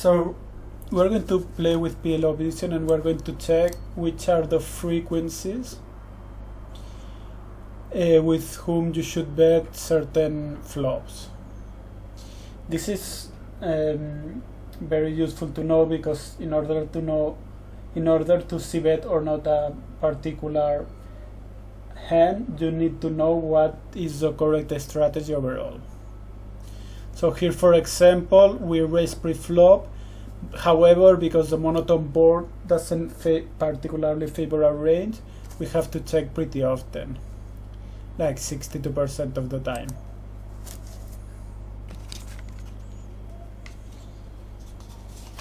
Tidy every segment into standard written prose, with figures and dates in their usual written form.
So we're going to play with PLO vision and we're going to check which are the frequencies with whom you should bet certain flops. This is very useful to know, because in order to Cbet or not a particular hand, you need to know what is the correct strategy overall. So here, for example, we raise pre-flop. However, because the monotone board doesn't particularly favor our range, we have to check pretty often, like 62% of the time.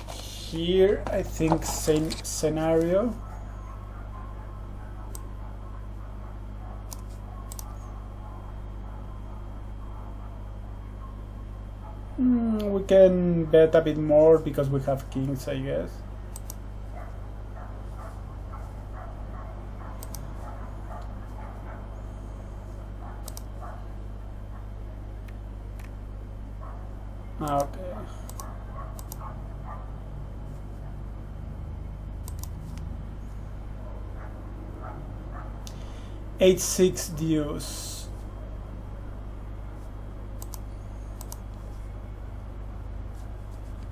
Here, I think same scenario. We can bet a bit more because we have kings, I guess. Okay. H6 deuce.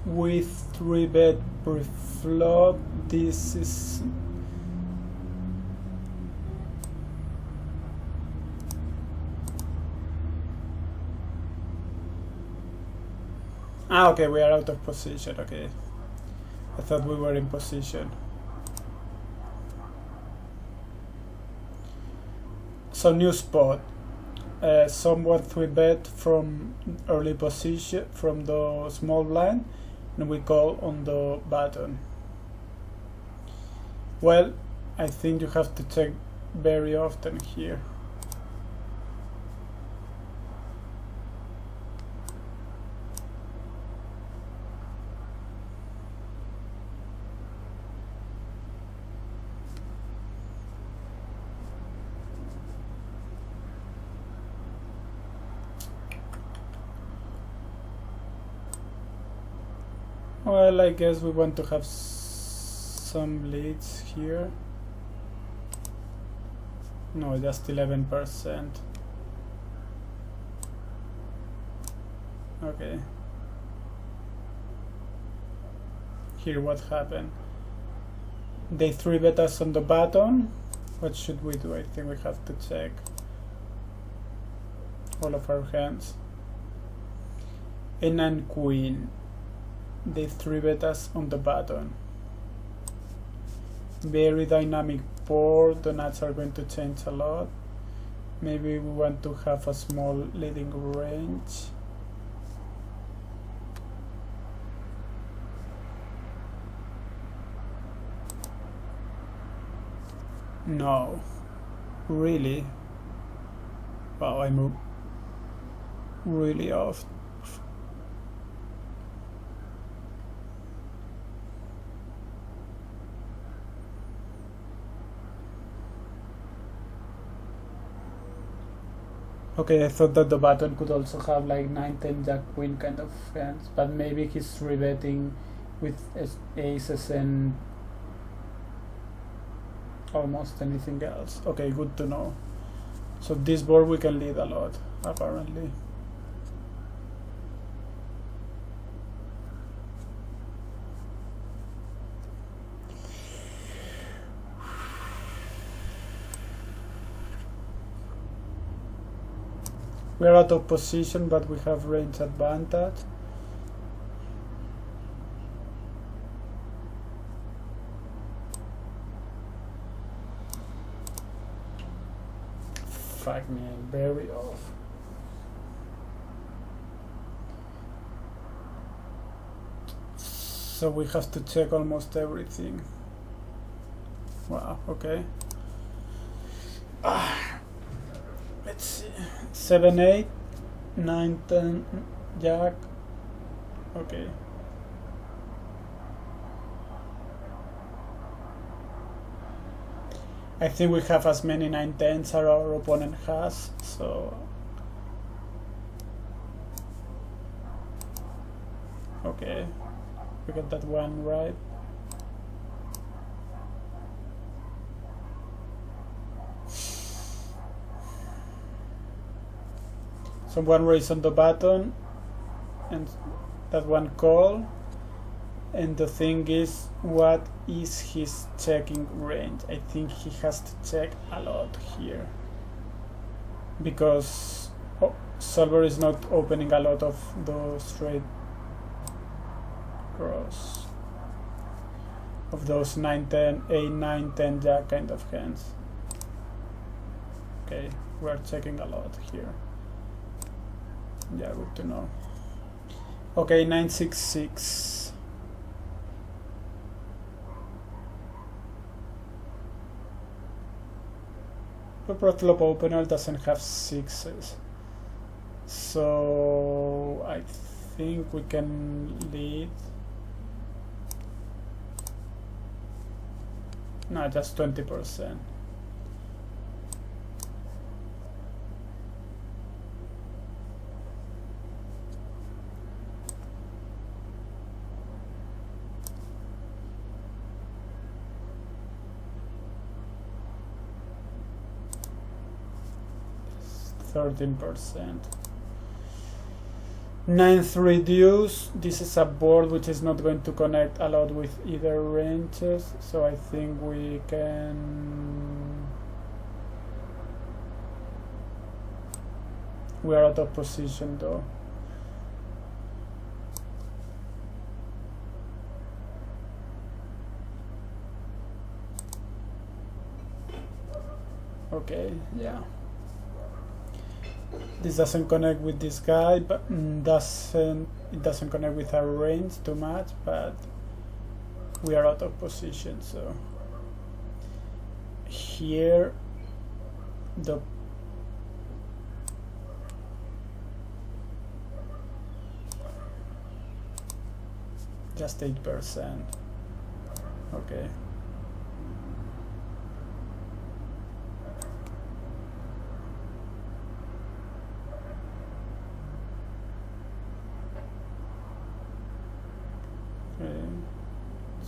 With 3-bet pre-flop, this is okay, we are out of position. Okay, I thought we were in position. So new spot, somewhat 3-bet from early position from the small blind, and we call on the button. Well, I think you have to check very often here. Well, I guess we want to have some leads here. No, just 11%. Okay. Here, what happened? They 3-bet us on the button. What should we do? I think we have to check all of our hands. And queen. They 3-bet us on the button. Very dynamic board. The nuts are going to change a lot. Maybe we want to have a small leading range. No, really? Wow, I'm really off. Okay, I thought that the button could also have like 9-10 jack queen kind of hands, but maybe he's 3-betting with aces and almost anything else. Okay, good to know. So this board we can lead a lot, apparently. We are out of position, but we have range advantage. Fuck me, I'm very off. So we have to check almost everything. Wow, okay. Let's see. 7-8, 9-10 jack. Okay. I think we have as many 9-10s as our opponent has, so okay. we got that one right. So one raise on the button, and that one call. And the thing is, what is his checking range? I think he has to check a lot here, because solver is not opening a lot of those straight cross, of those 9-10, 8-9-10 jack kind of hands. Okay, we're checking a lot here. Yeah, good to know. Okay, 9-6-6. The pre-flop opener doesn't have sixes, so I think we can lead. No, just 20%. %. 9-3 deuce. This is a board which is not going to connect a lot with either ranges, so I think we can. We are out of position though. Okay, yeah. This doesn't connect with this guy, but it doesn't connect with our range too much, but we are out of position, so here the just 8%. Okay.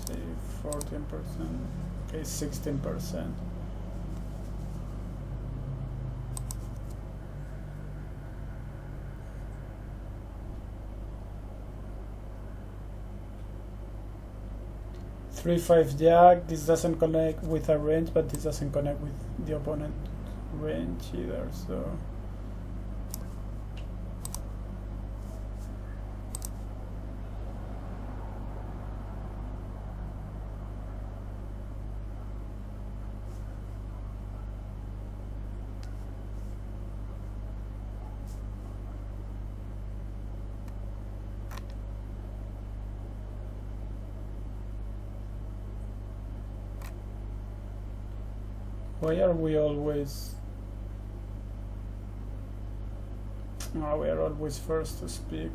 Say 14%. Okay, 16%. Three, 5 jack. This doesn't connect with a range, but this doesn't connect with the opponent range either, so why are we always... Oh, we are always first to speak.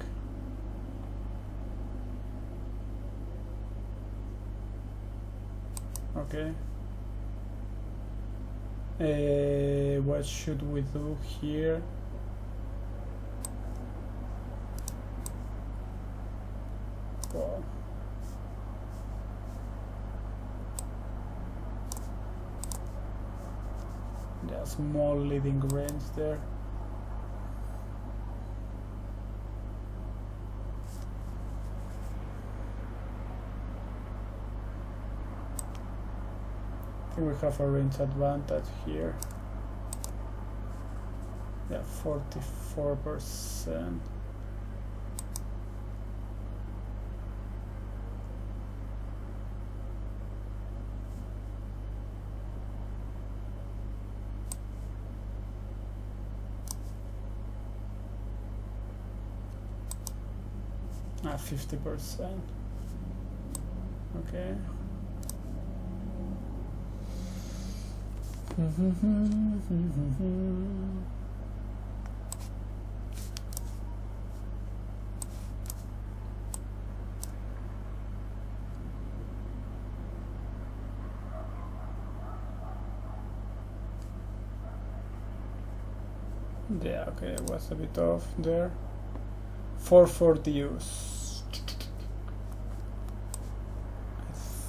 Okay. What should we do here? Well, yeah, small leading range there. I think we have a range advantage here. Yeah, 44%. Ah, 50%. Okay. Yeah, okay, it was a bit off there. 4-4 deuce.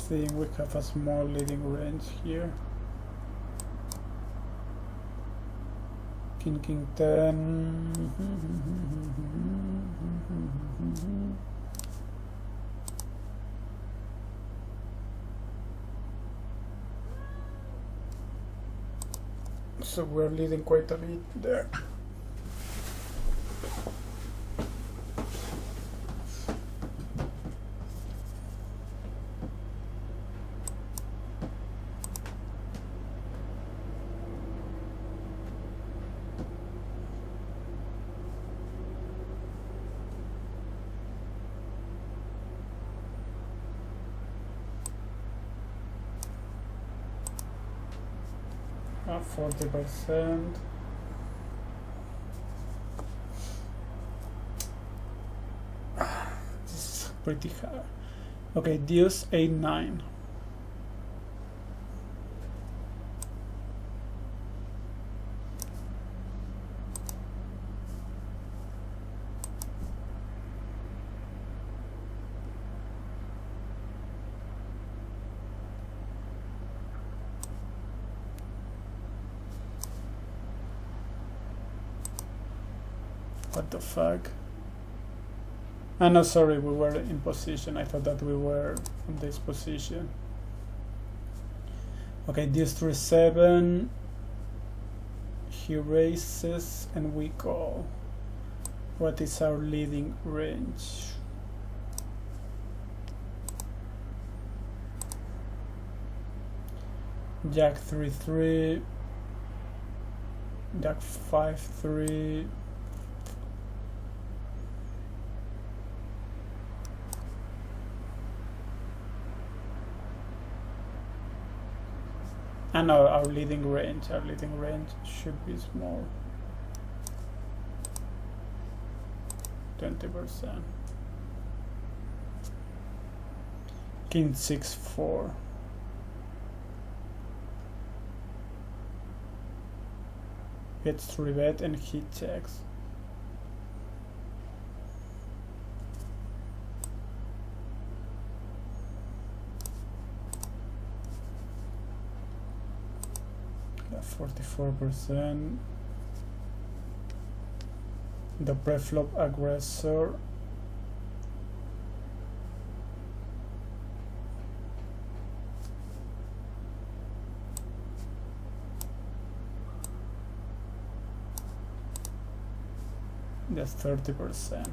think we have a small leading range here. King, king 10. So we're leading quite a bit there. At 40%. This is pretty hard. Okay, deuce 8-9. What the fuck? No, sorry, we were in position. I thought that we were in this position. Okay, deuce 3-7. He raises and we call. What is our leading range? Jack 3-3. Jack 5-3. And our leading range should be small. 20%. King 6-4. Gets 3-bet and he checks. Yeah, 44%. The preflop aggressor that's 30%.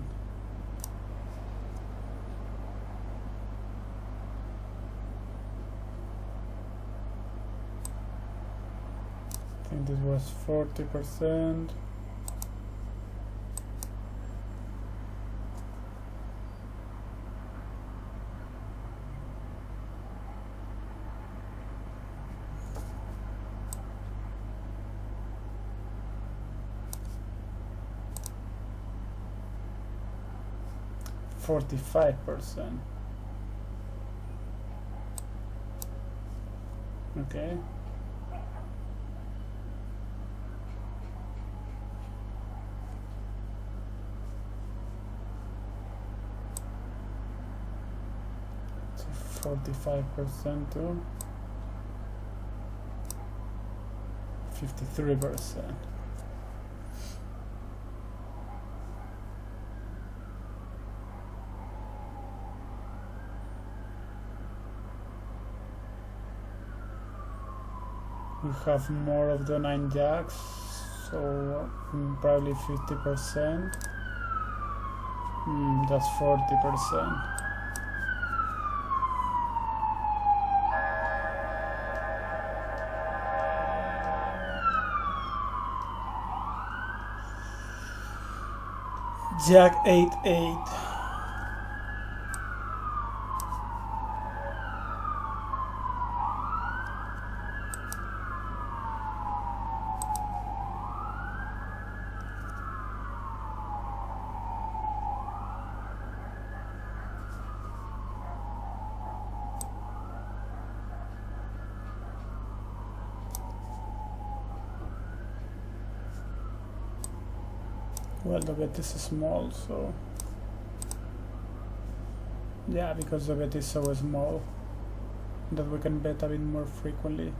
I think this was 40%. %. Okay. So 45% to 53%. We have more of the 9 jacks, so probably 50%. That's 40%. Jack 8-8. Well, the bet is small, so yeah, because the bet is so small. that we can bet a bit more frequently.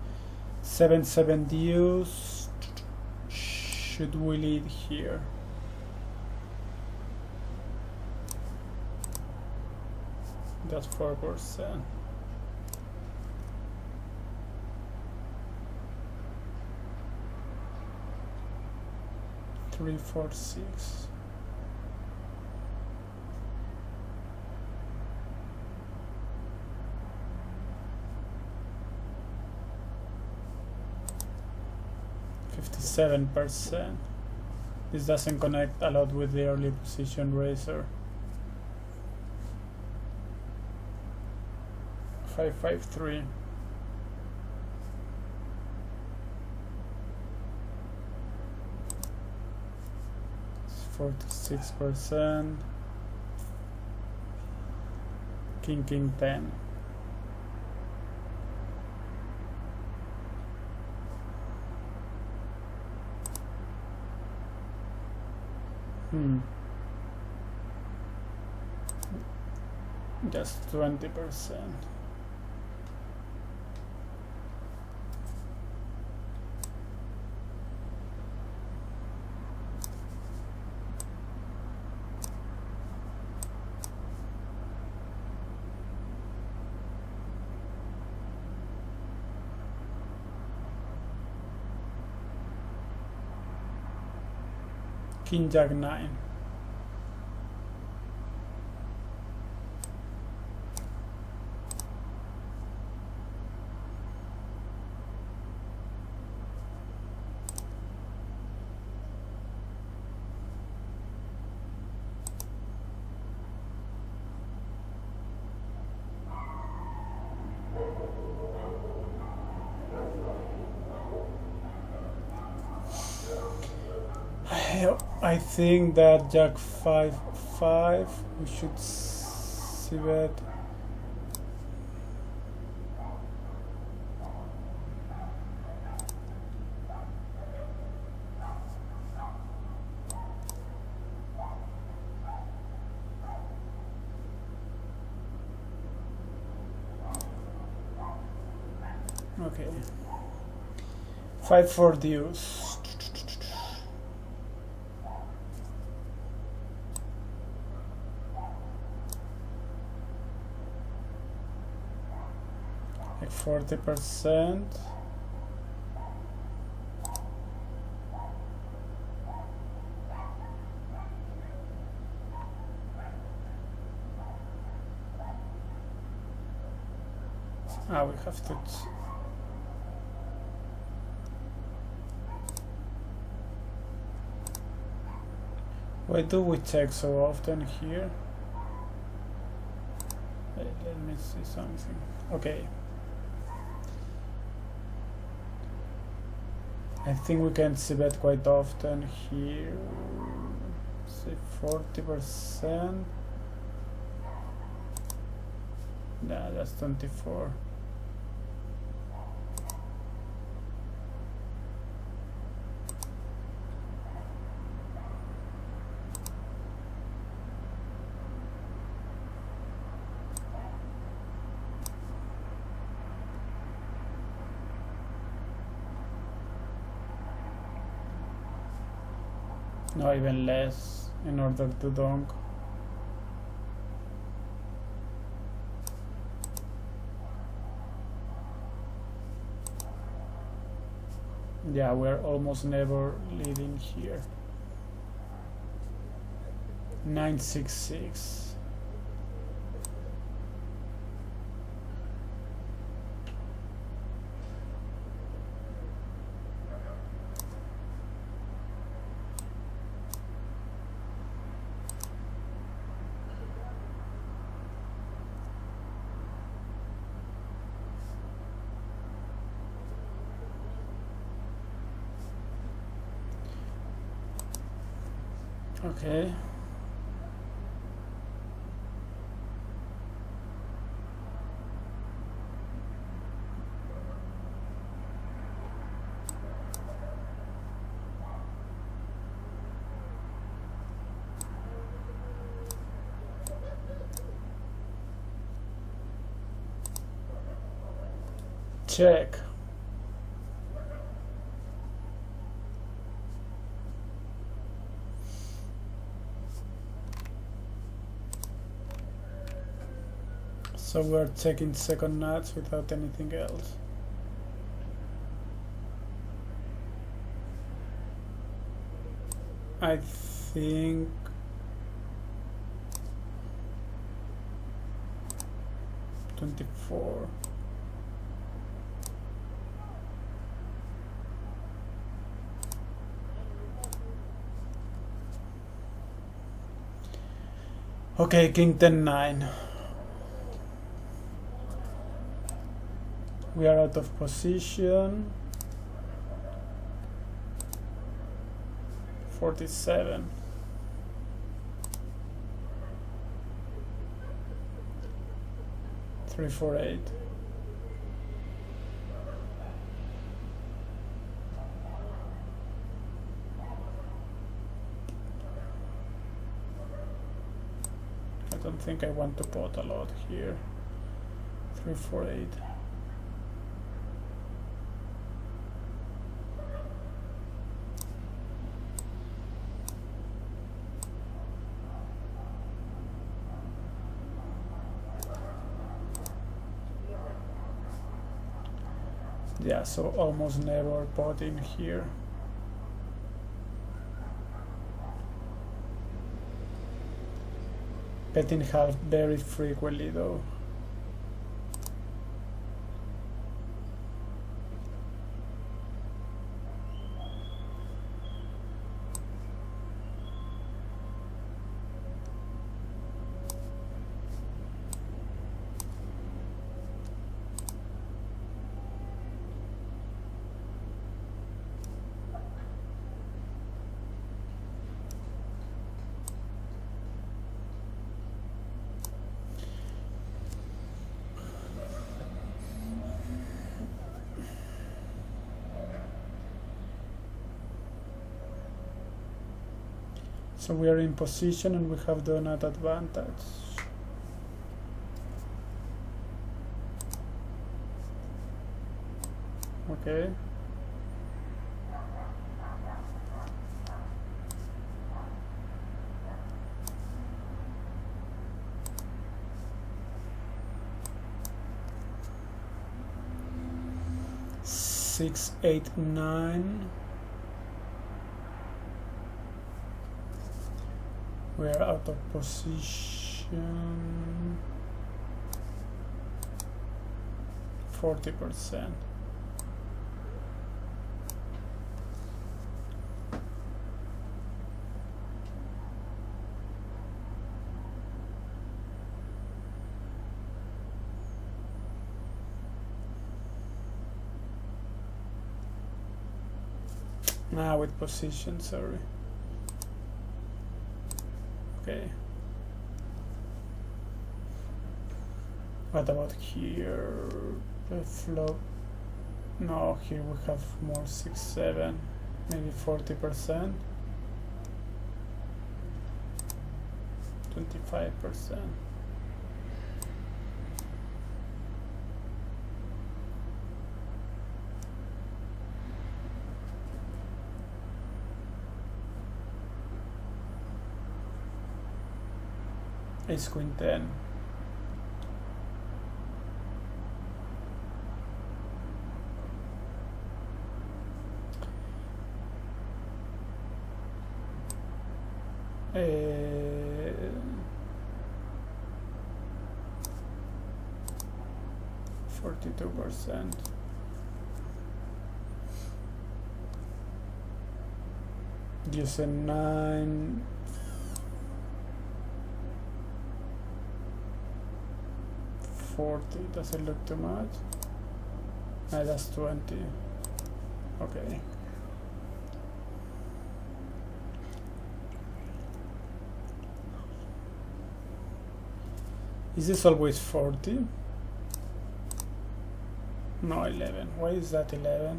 7-7 deuce. Should we lead here? That's 4%. 3, 4, 6. %. This doesn't connect a lot with the early position raiser. 5, 5, 3. It's 46%. King, king, 10. Just 20%. King Jack 9. I think that Jack 5, 5. We should Cbet. Okay. 5, 4 deuce. Like 40%. We have to. Why do we check so often here? Let me see something. Okay. I think we can Cbet quite often here. Say 40%. Nah, that's 24. No, even less in order to donk. Yeah, we're almost never leading here. 966. Okay. check. So we're checking second nuts without anything else. I think $24. Okay, king 10-9. We are out of position. 47. Three, 4, 8. I don't think I want to pot a lot here. 3, 4, 8. Yeah, so almost never pot in here. Betting half very frequently though. So we are in position and we have the nut advantage. Okay. Six, 8, 9. We are out of position. 40%. Now with position, sorry. Okay. What about here? The flop. No, here we have more 6, 7, maybe 40%. 25%. Ace Queen 10. Uh, 42%. Use a 9. 40, does it look too much? No, that's 20. Okay. Is this always 40? No, 11. Why is that 11?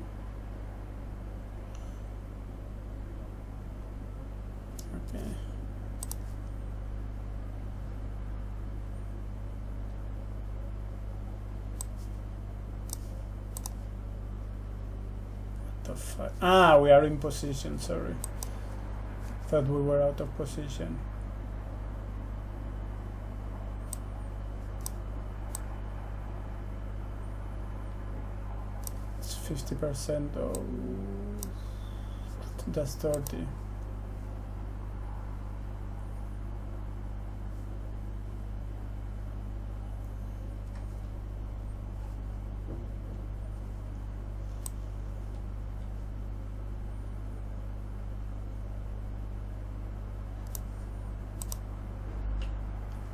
Okay. out of 5. Ah, we are in position, sorry. Thought we were out of position. It's 50%, oh, that's 30.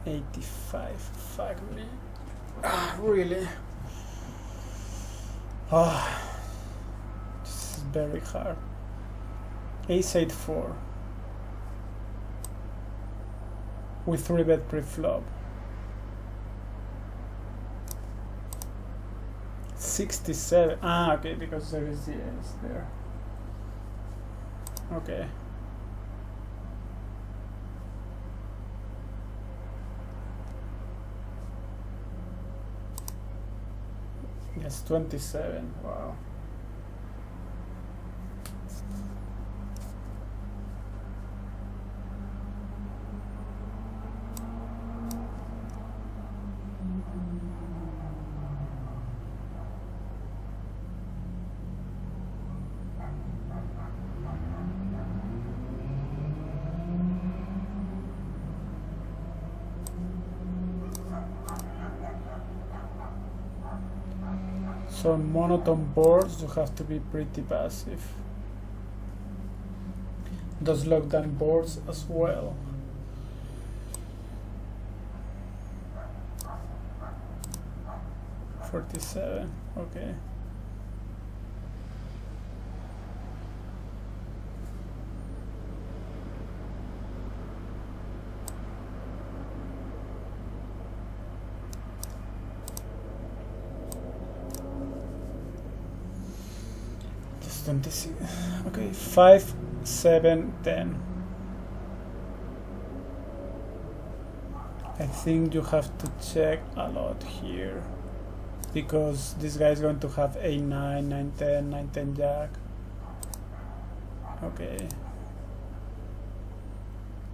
$85. Fuck me. Ah, really? Ah, this is very hard. Ace 8-4 with 3-bet pre-flop. 67. Ah, okay, because there is the ace there. Okay. Yes, 27. Wow. So on monotone boards, you have to be pretty passive. Those lockdown boards as well. $47. Okay. Okay, 5, 7, 10. I think you have to check a lot here because this guy is going to have 8, 9, 9, 10, 9, 10 jack. Okay.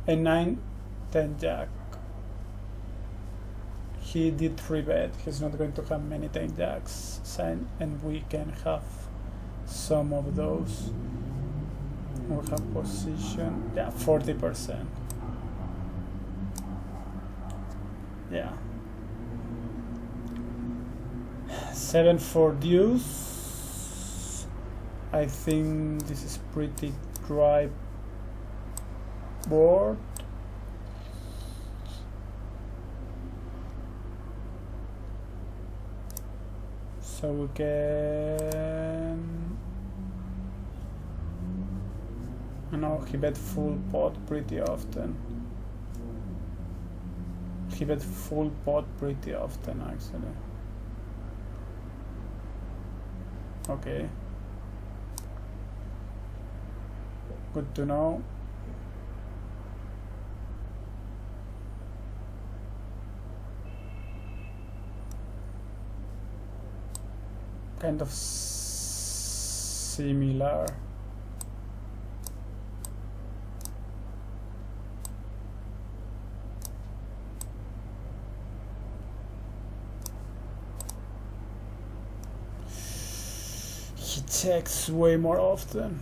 8, 9, 10 jack. He did 3-bet. He's not going to have many 10 jacks, and we can have some of those. We have position, yeah, 40%. Yeah. 7-4 deuce. I think this is pretty dry board. So we can. I know he bet full pot pretty often. He bet full pot pretty often actually. Okay. Good to know. Kind of similar. He checks way more often.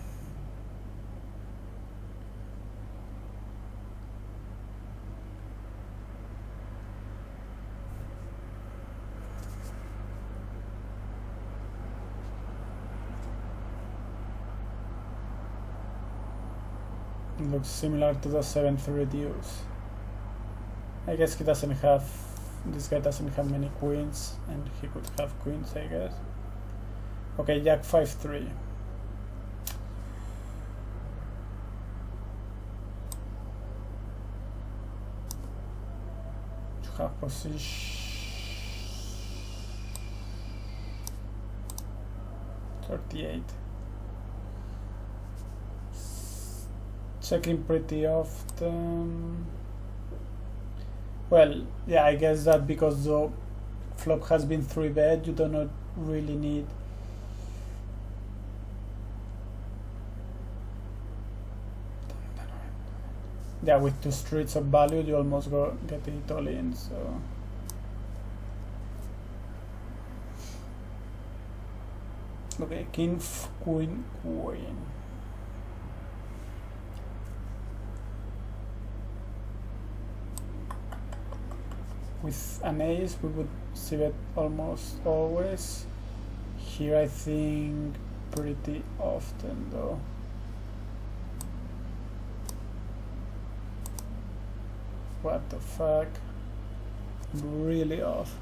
Looks similar to the 7-3 deuce. I guess he doesn't have, this guy doesn't have many queens, and he could have queens, I guess. Okay, Jack 5-3. You have position 38. Checking pretty often. Well, yeah, I guess that because the flop has been 3-bet, you do not really need yeah, with 2 streets of value, you almost get it all in. So okay, king, queen, queen. With an ace, we would Cbet almost always. Here, I think pretty often though. What the fuck? Really off.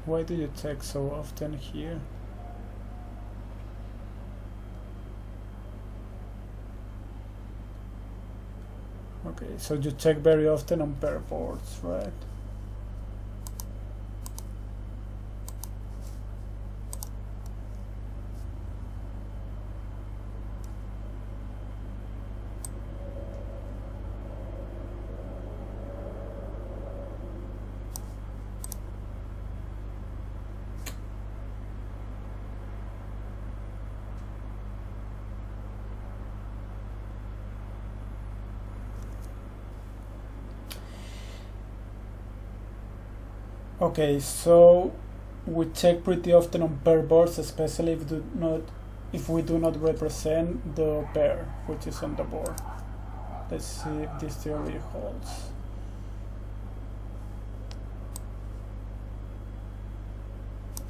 Why do you check so often here? Okay, so you check very often on pair boards, right? Okay, so we check pretty often on pair boards, especially if we do not represent the pair which is on the board. Let's see if this theory holds.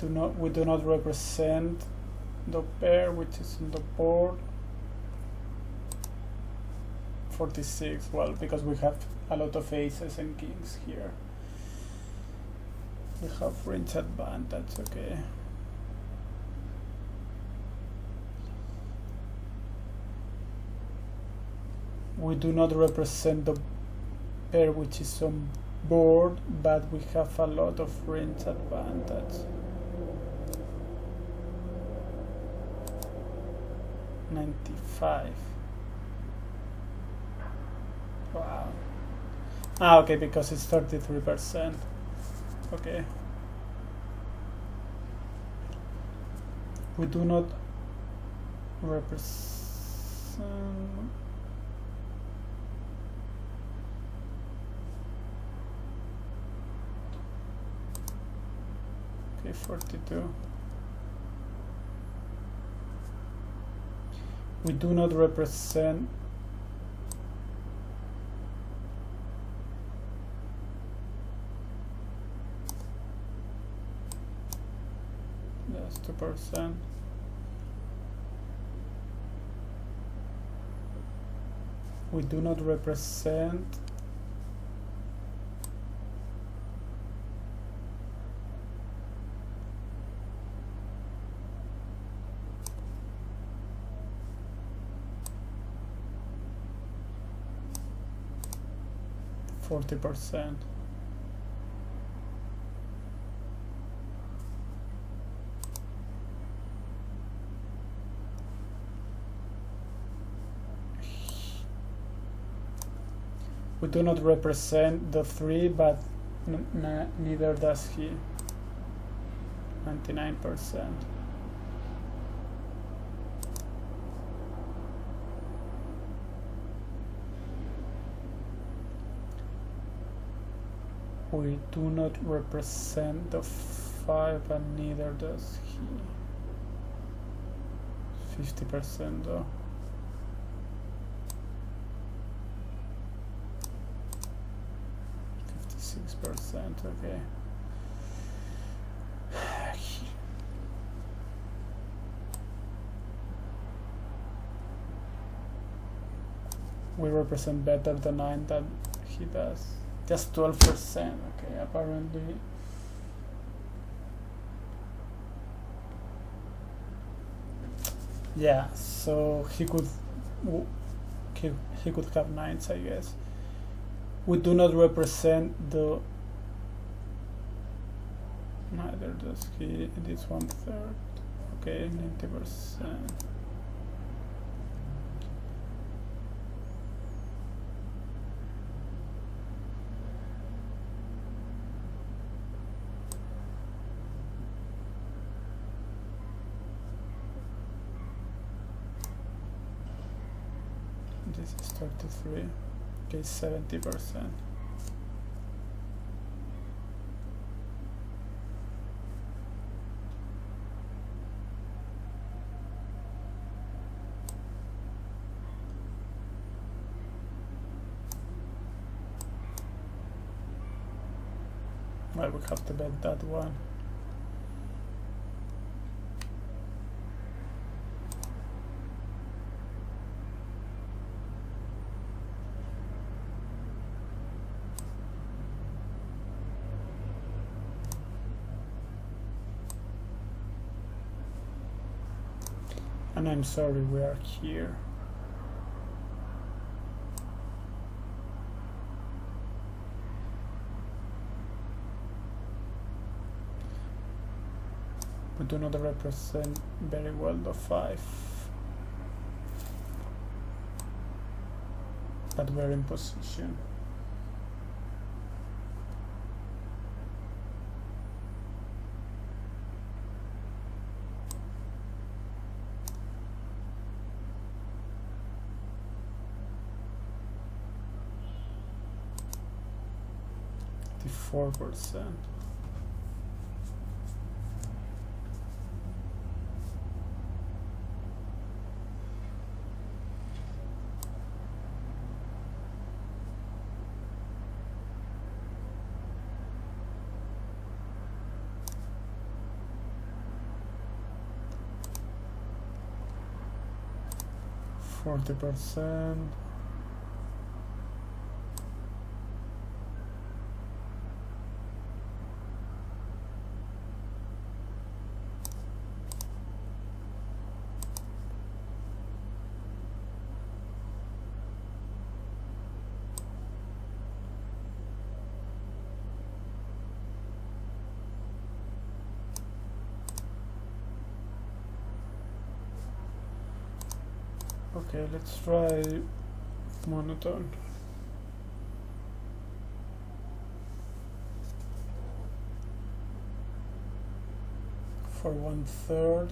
We do not represent the pair which is on the board. 46. Well, because we have a lot of aces and kings here. We have range advantage, okay. We do not represent the pair which is on board, but we have a lot of range advantage. 95. Wow. Ah, okay, because it's 33%. Okay. We do not represent. Okay, 42. We do not represent. Yes, 2%. We do not represent. %. We do not represent the 3, but neither does he. 99%. We do not represent the 5, and neither does he. 50% though. Okay. We represent better the 9 than he does. Just 12%. Okay, apparently. Yeah, so he could have 9s, I guess. We do not represent the. Neither does he. It is 1/3. Okay, 90%. This is 33. Okay, 70%. Well, we have to bet that one. And I'm sorry, we are here. We do not represent very well the 5. But we're in position. The 4%. %. Okay, let's try monotone. For 1/3.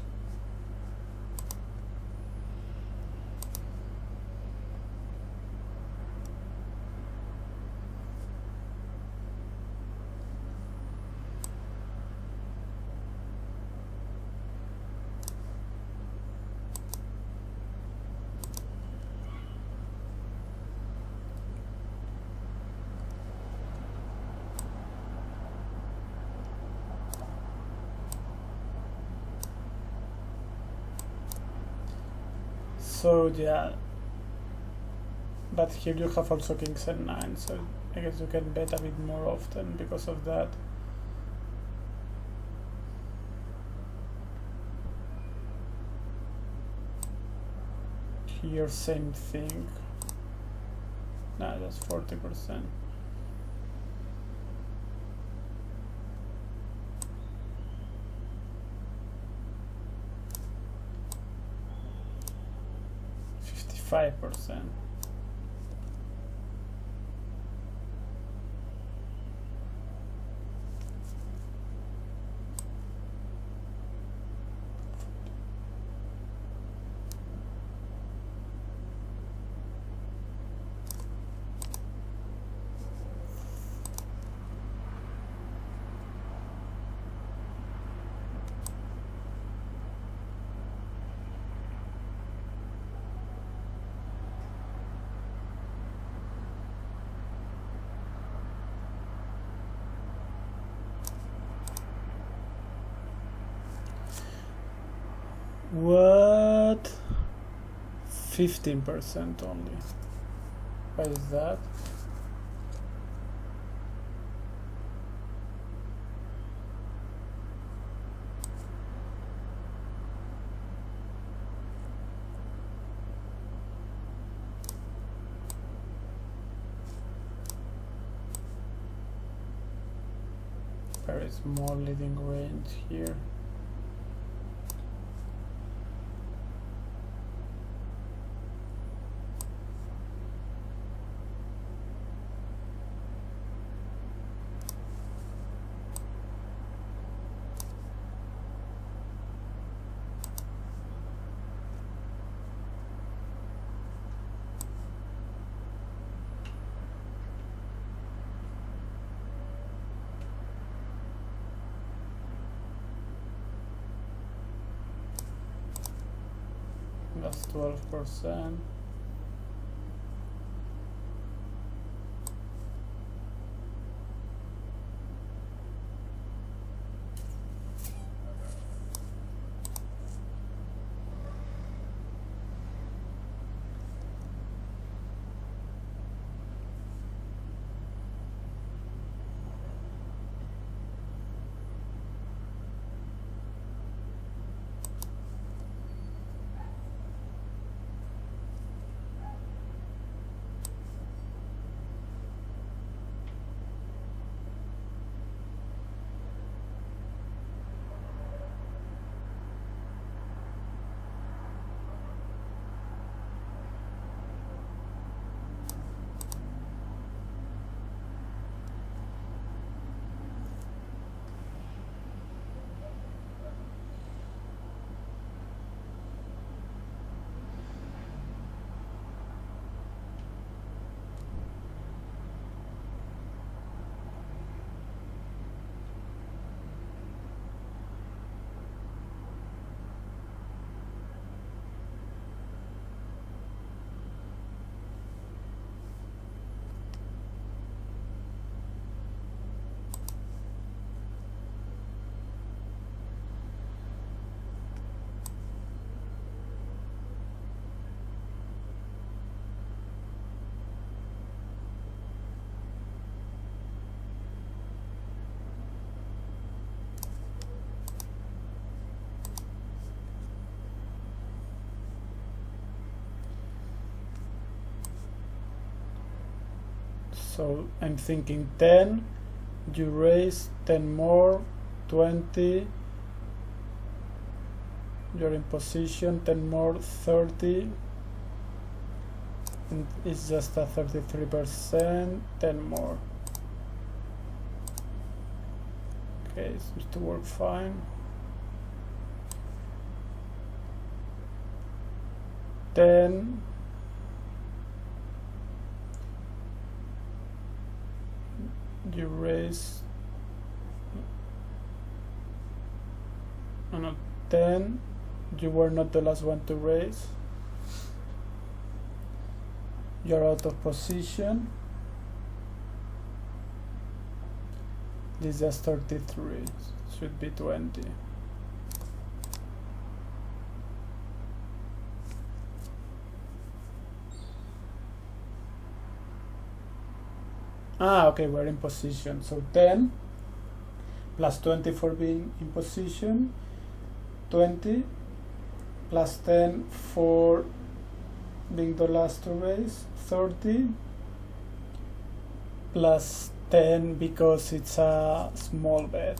So yeah, but here you have also kings and 9, so I guess you can bet a bit more often because of that. Here same thing. Nah, that's 40%. %. What? 15% only. Why is that? Very small leading range here. plus 12%. So I'm thinking 10, you raise 10 more, 20, you're in position, 10 more, 30, and it's just a 33%, 10 more. Okay, it seems to work fine. 10, you raise, no, 10, you were not the last one to raise, you're out of position, this is just 33, should be 20. Okay, we're in position. So 10 plus 20 for being in position, 20 plus 10 for being the last to raise, 30 plus 10 because it's a small bet,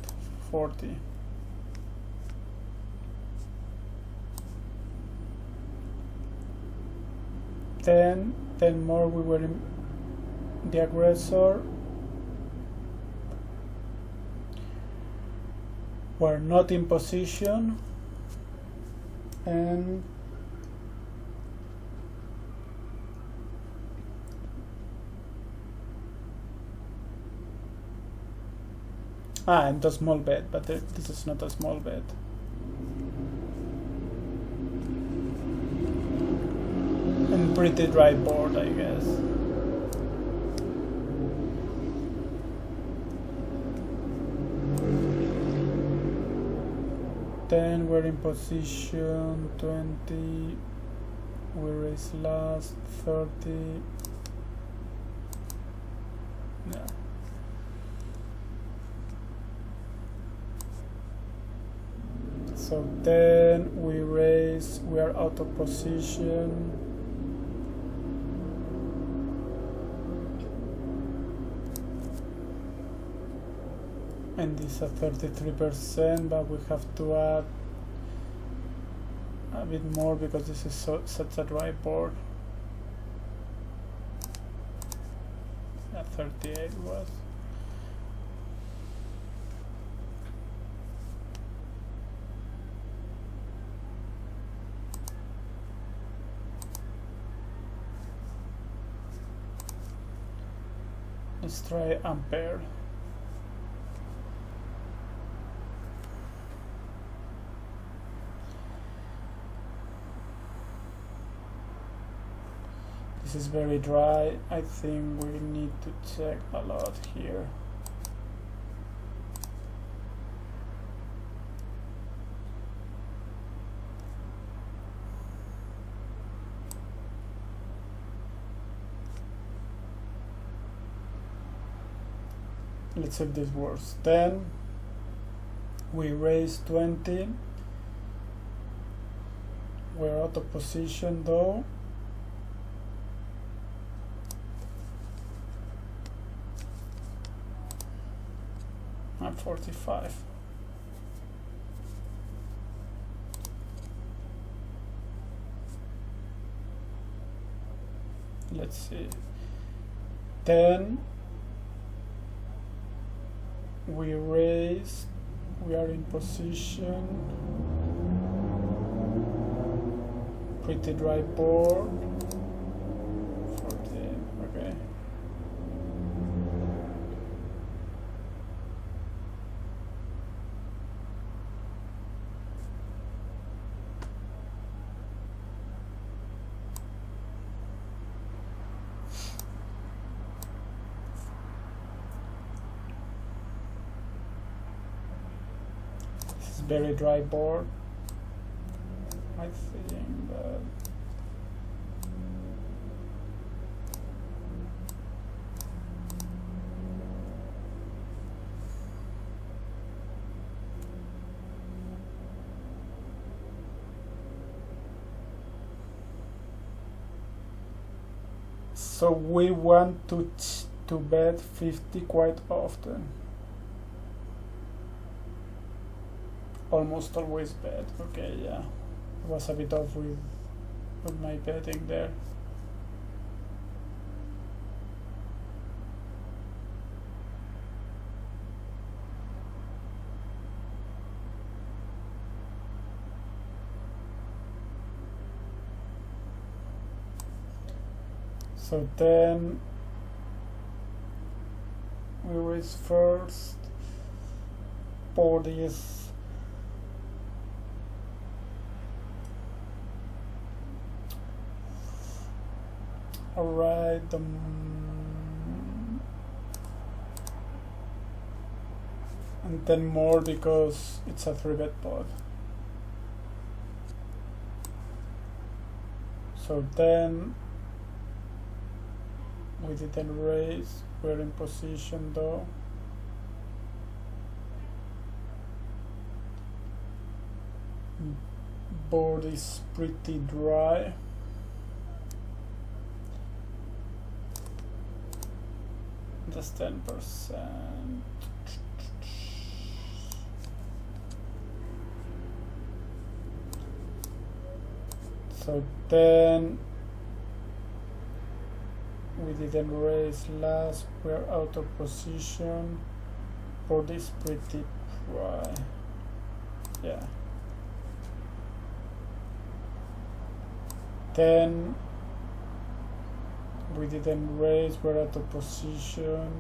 40. Ten more, we were in the aggressor, were not in position, and and a small bet, but this is not a small bet. And pretty dry board, I guess. Then we're in position, 20, we raise last, 30, yeah. So then we raise, we are out of position. And this is a 33%, but we have to add a bit more because this is such a dry board. Yeah, 38 was. Let's try Ampere. This is very dry. I think we need to check a lot here. Let's see if this works. Then we raise 20. We're out of position though. I'm 45. Let's see. Then we raise, we are in position, pretty dry board, 14, okay. Very dry board. I think that so we want to bet 50 quite often. Almost always bet. Okay, yeah. I was a bit off with my betting there. So then we raise first. Board is alright, and then more because it's a 3-bet pot. So then we didn't raise, we're in position though. Board is pretty dry. Just 10%. So then we didn't raise last, we're out of position. Board is pretty dry. Yeah. Then we didn't raise, we're out of position.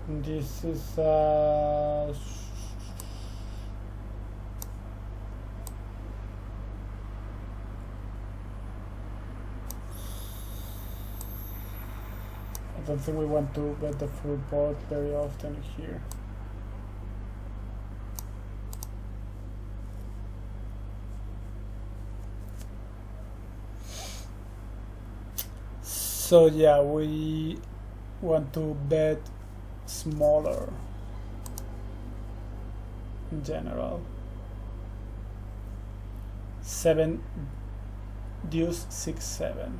This is I don't think we want to bet the full pot very often here. So yeah, we want to bet smaller in general. 7 deuce 6 7.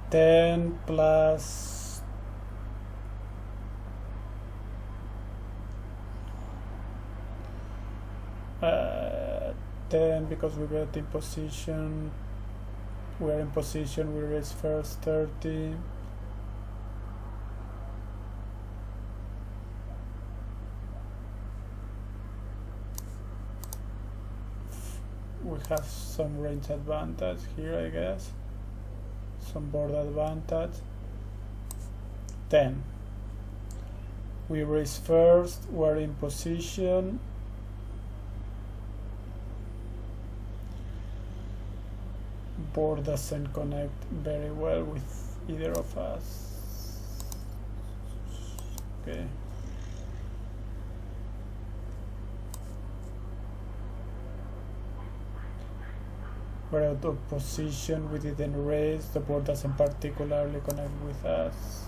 Ten plus ten because we got in position. We're in position. We raise first 30. We have some range advantage here, I guess. some board advantage. 10. We raise first, we're in position. Board doesn't connect very well with either of us. Okay. We're out of position, we didn't raise, the board doesn't particularly connect with us.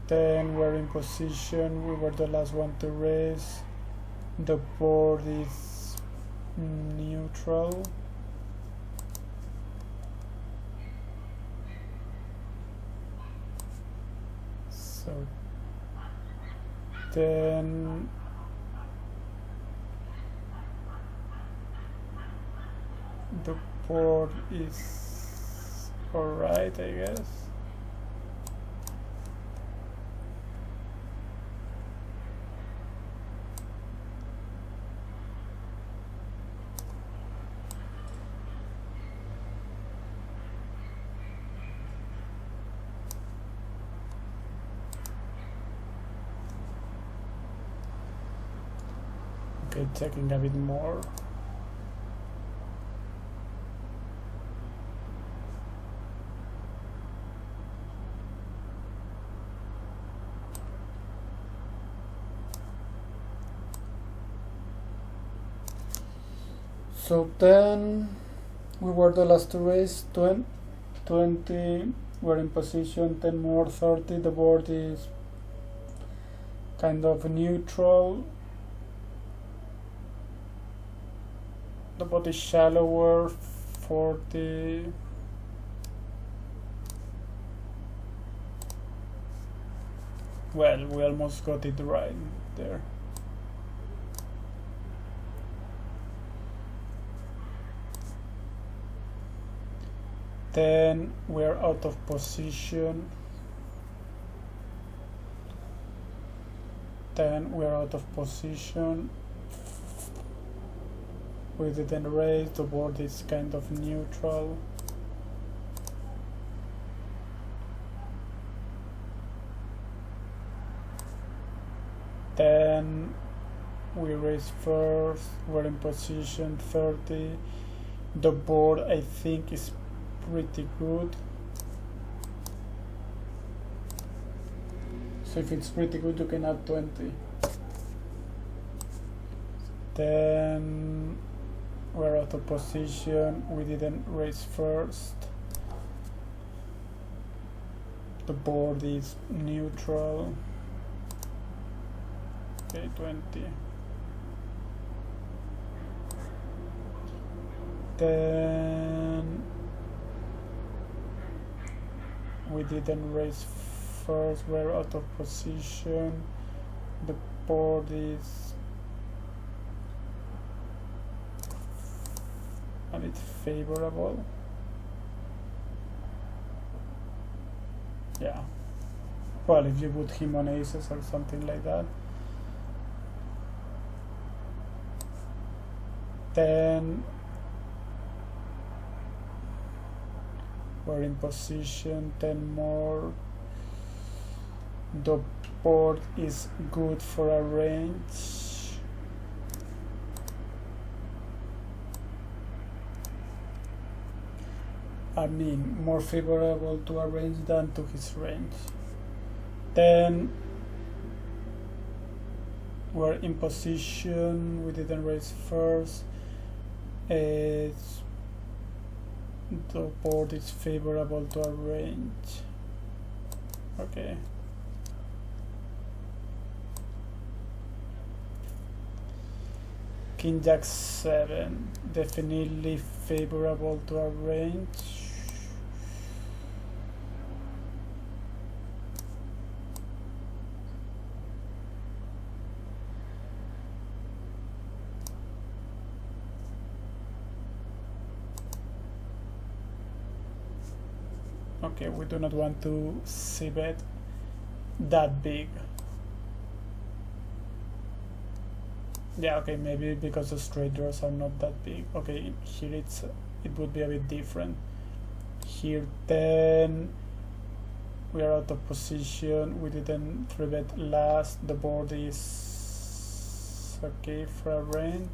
Then we're in position, we were the last one to raise. The board is neutral. So then the board is alright, I guess. Okay, checking a bit more. So then we were the last to raise. 20, we're in position, 10 more, 30. The board is kind of neutral. The board is shallower, 40. Well, we almost got it right there. Then we're out of position. We didn't raise, the board is kind of neutral. Then we raise first, we're in position, 30. The board, I think, is pretty good. So if it's pretty good, you can add 20. Then we're out of position, we didn't raise first. The board is neutral. Okay, 20. Then we didn't raise first, we're out of position. The board is a bit favorable. Yeah. Well, if you put him on aces or something like that. Then we're in position, 10 more. The board is good for a range. I mean, more favorable to a range than to his range. Then we're in position, we didn't raise first. The board is favorable to a range. Okay. King Jack 7, definitely favorable to a range. Okay, we do not want to Cbet that big. Yeah, okay, maybe because the straight draws are not that big. Okay, here it would be a bit different. Here 10, we are out of position, we didn't 3-bet last, the board is okay for a range.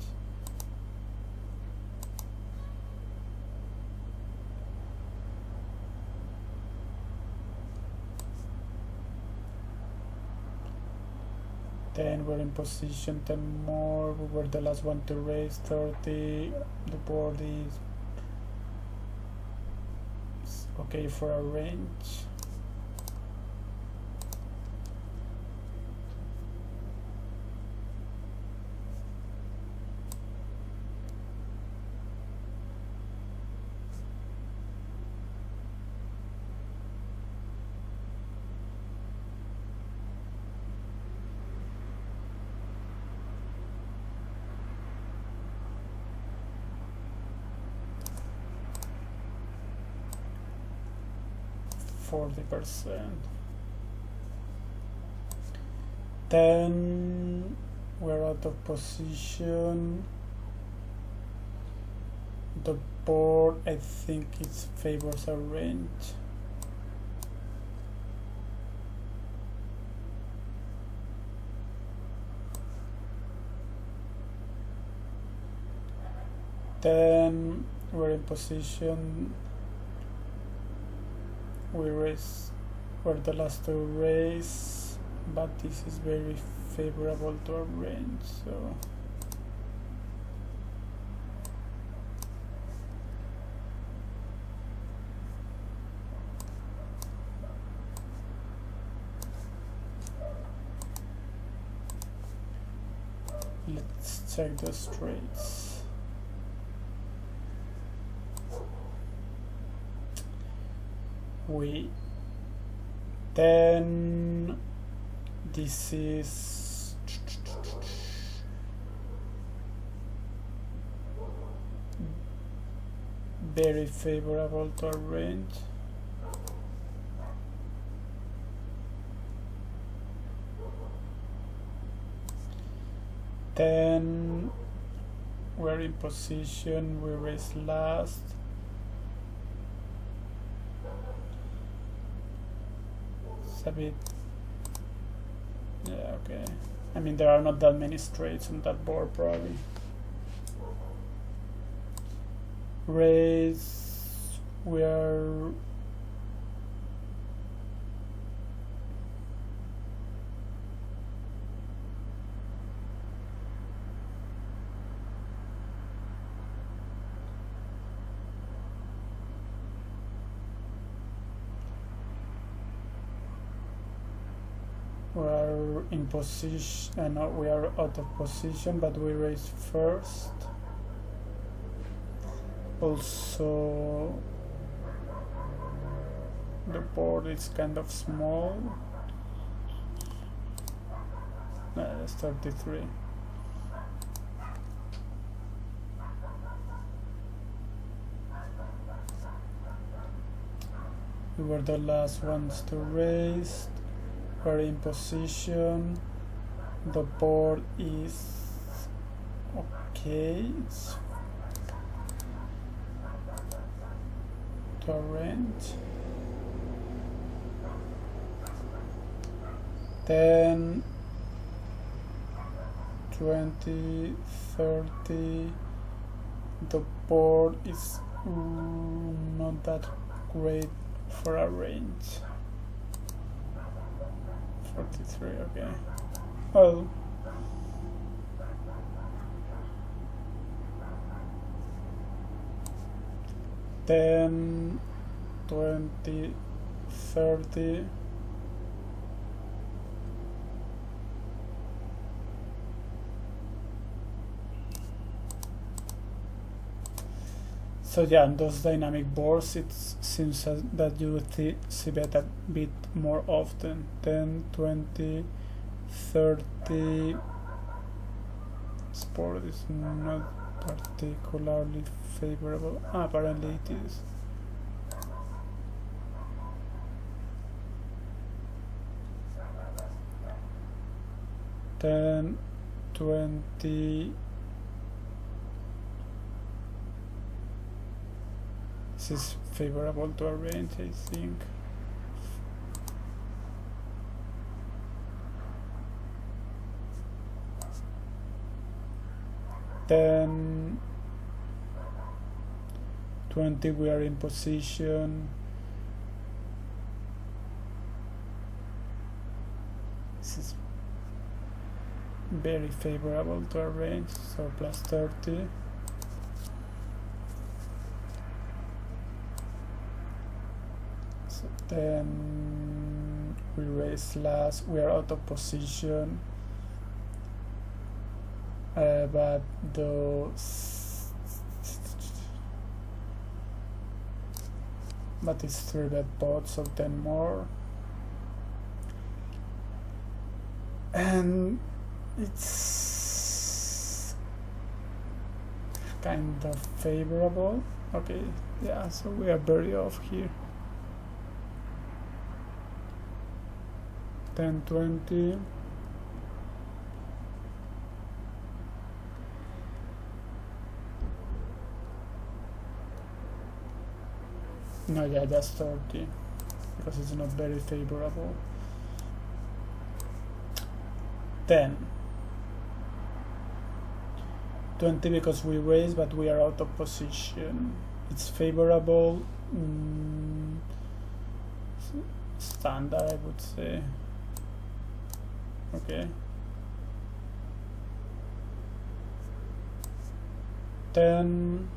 Then we're in position, 10 more, we were the last one to raise, 30, the board is okay for a range. %. Then we're out of position. The board, I think it favors a range. Then we're in position. We raise, we're the last to raise, but this is very favorable to our range, so let's check the straights. Then this is very favorable to our range. Then we're in position, we raise last. A bit, yeah, okay. I mean, there are not that many straights on that board, probably. Raise, we are in position, no, we are out of position, but we raise first. Also, the board is kind of small. That's 33. We were the last ones to raise. We're in position. The board is okay. It's to a range. Then 20, 30. The board is not that great for a range. 43, okay. Well, then 20, 30. So yeah, on those dynamic boards, it seems that you see bet a bit more often. 10, 20, 30. This board is not particularly favorable. Apparently it is. 10, 20. This is favorable to our range, I think. Then 20, we are in position. This is very favorable to our range, so plus 30. So then we raise last, we are out of position, but it's 3-bet pot, so 10 more, and it's kind of favorable. Okay, yeah, so we are very off here. 10, 20. No, yeah, just 30, because it's not very favorable. 10. 20 because we raise, but we are out of position. It's favorable. Standard, I would say. Okay. 10.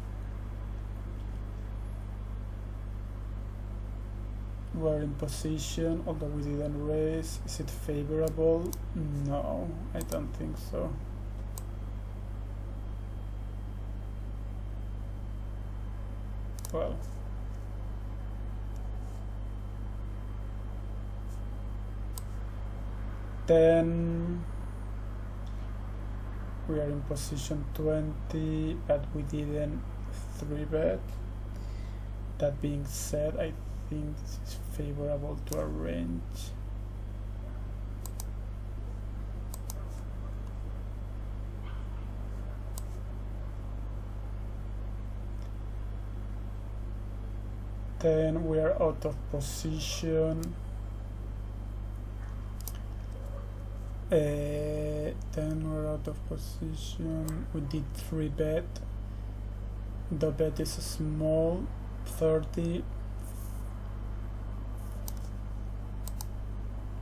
We're in position, although we didn't raise. Is it favorable? No, I don't think so. Well, then we are in position 20, but we didn't 3-bet. That being said, I think this is favorable to our range. Then we are out of position. Then we're out of position. We did 3-bet. The bet is small, 30.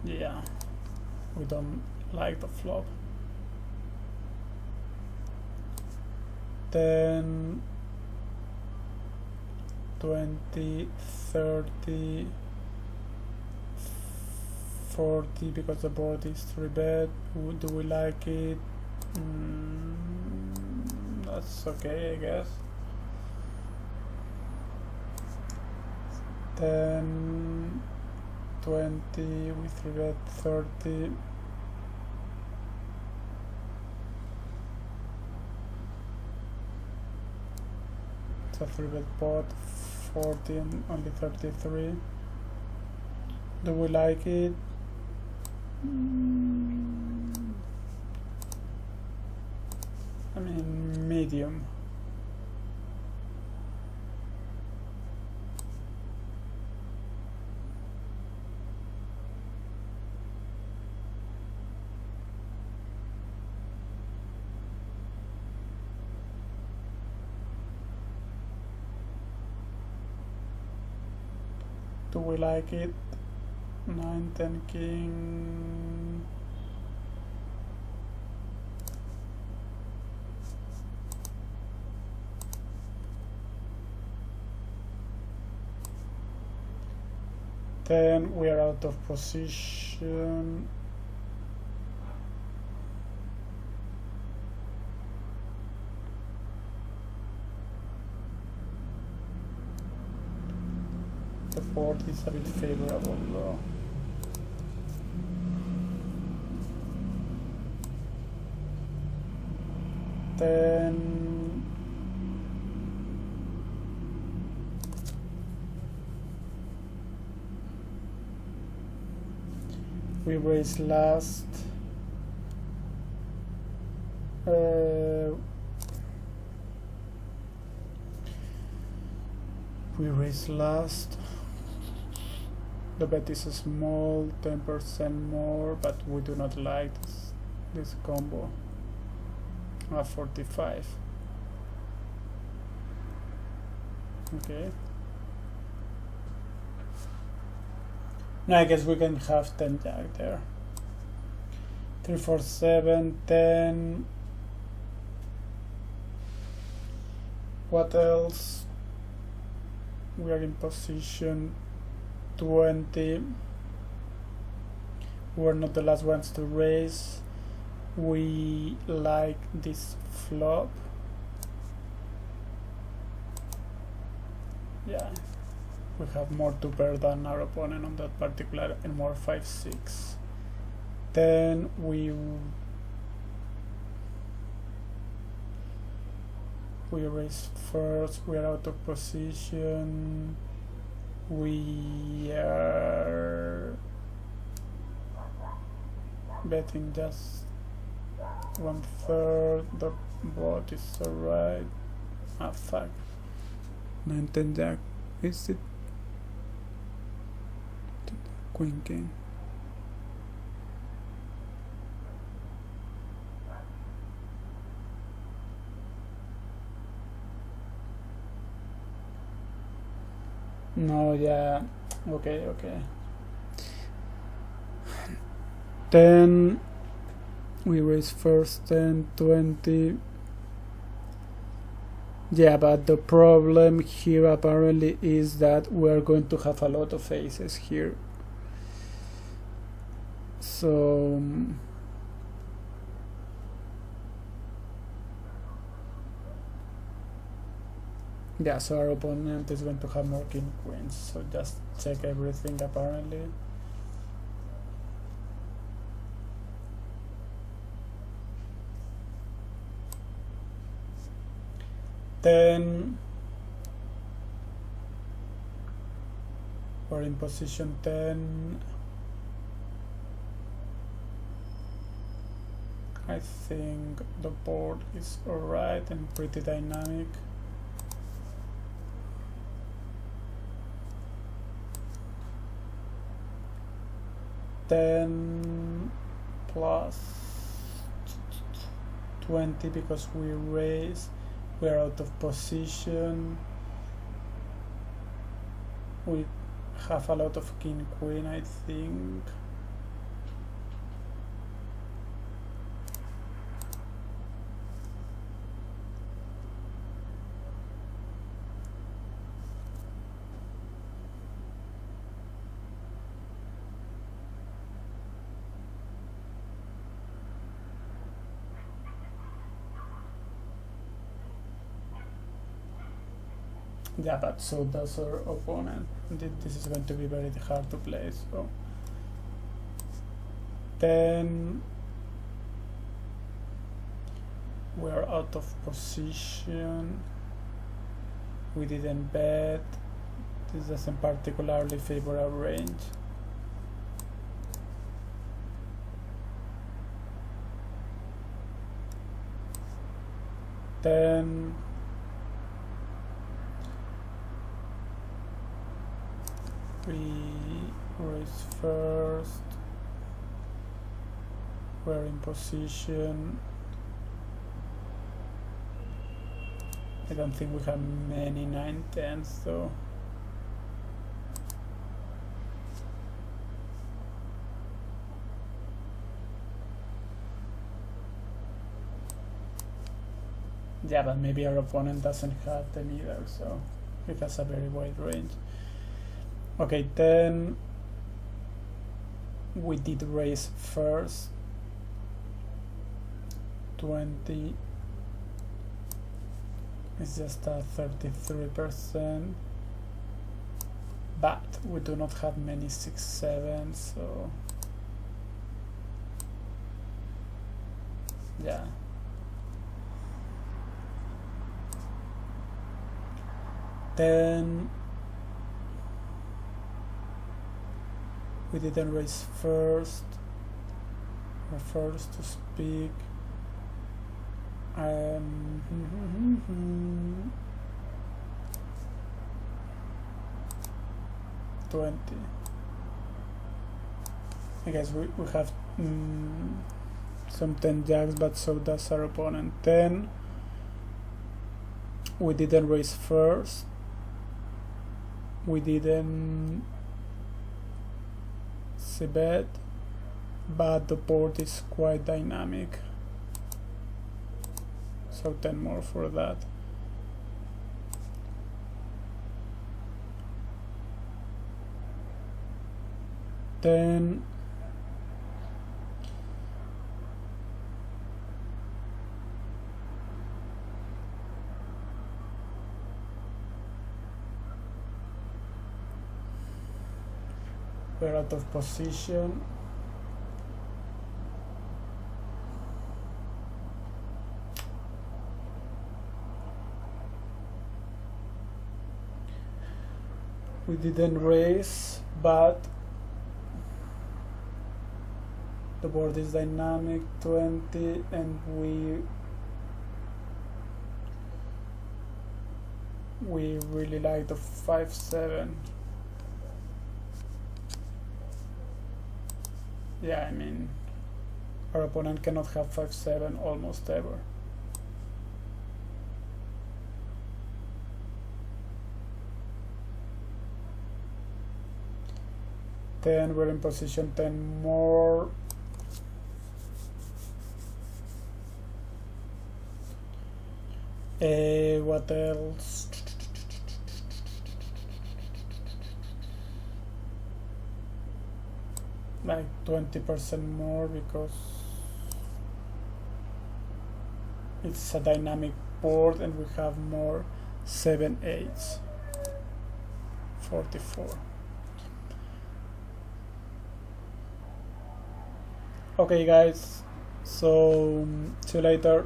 Yeah, we don't like the flop. Then 20, 30, 40 because the board is 3-bet. Do we like it? That's okay, I guess. Then 20 with 3-bet, 30. It's a 3-bet pot, 40 and only 33. Do we like it? I mean, medium. Do we like it? 9, 10, king. Then we are out of position. The board is a bit favorable though. Then we raise last. We raise last. The bet is small, 10% more, but we do not like this combo. 45. Okay. Now I guess we can have 10 jack there. 3, 4, 7, 10. What else? We are in position 20. We're not the last ones to raise. We like this flop. Yeah, we have more to pair than our opponent on that particular, and more 5, 6. Then we raise first. We are out of position. We are betting just 1/3. The board is alright. Ah, fuck. 9, 10 jack. Is it queen king? No, yeah. Okay. 10. We raise first, 10, 20. Yeah, but the problem here apparently is that we are going to have a lot of aces here. So yeah, so our opponent is going to have more king queens, so just check everything apparently. Then we're in position 10. I think the board is alright and pretty dynamic. Then plus 20 because we raise. We're out of position. We have a lot of king queen, I think. Yeah, but so does our opponent. This is going to be very hard to play. So then we are out of position. We didn't bet. This doesn't particularly favor our range. Then we raise first. We're in position. I don't think we have many 9-10s though. Yeah, but maybe our opponent doesn't have them either, so it has a very wide range. Okay, then we did raise first. 20 is just a 33%, but we do not have many 6-7, so yeah. Then we didn't raise first. We're first to speak. $20. I guess we have some 10 jacks, but so does our opponent. 10. We didn't raise first. We didn't Cbet, but the board is quite dynamic. So 10 more for that. Then we're out of position. We didn't raise, but the board is dynamic. 20, and we really like the 5-7. Yeah, I mean, our opponent cannot have 5-7 almost ever. Then we're in position 10 more. What else? Like 20% more, because it's a dynamic board and we have more 7-8s. 44. Okay guys, so see you later.